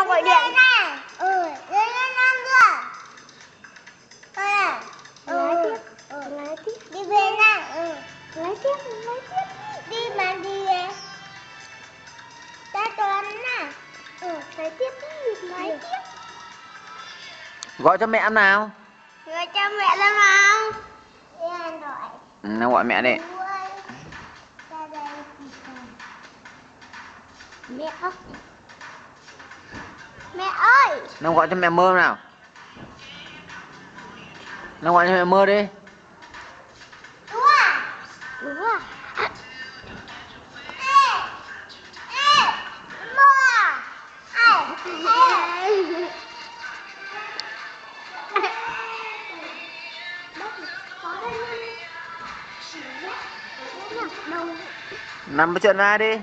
Nào gọi điện này. Đây là năm rồi. lái tiếp Đi về này. lái tiếp Đi mà đi về. Ta toán nè. lái tiếp lái tiếp. Gọi cho mẹ nào. Gọi cho mẹ ra nào. Đi gọi. Nào gọi mẹ đi. Ra đây. Mẹ ơi. Mẹ ơi. Nào gọi cho mẹ Mơ nào. Nào gọi cho mẹ Mơ đi. Đúng à? Đúng rồi. Mơ à? Đâu? Nằm nói chuyện với ai đi.